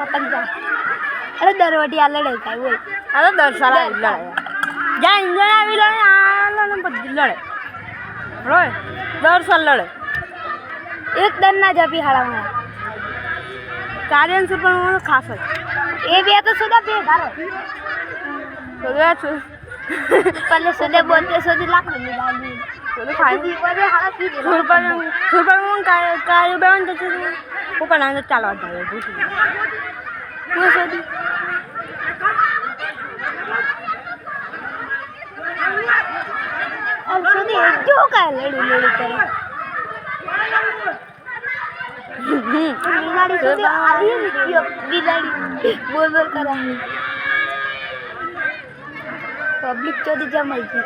પતંગ જાય અરે દરવટી આ લડાઈ થાય બોલ અરે 10 સાલ લડે જ્યાં ઇન્જન આવી લડે આ લડે બધી લડે રોય 10 સાલ લડે એક દન ના જપી હાળામાં કાર્યન પણ ખાસ હોય એ બે તો સુધા બે ધારો पहले सुधे बोलते सुधे लाख में डाली सुधे खाई बड़े हाथ की सुपर में काय बेवन तो ऊपर ना चलो जाए वो सुधे अब सुधे जो का लड़ी लड़ी करे बिलाड़ी सुधे आधी बिलाड़ी बोल बोल करा पब्लिक चोरी जमाई थी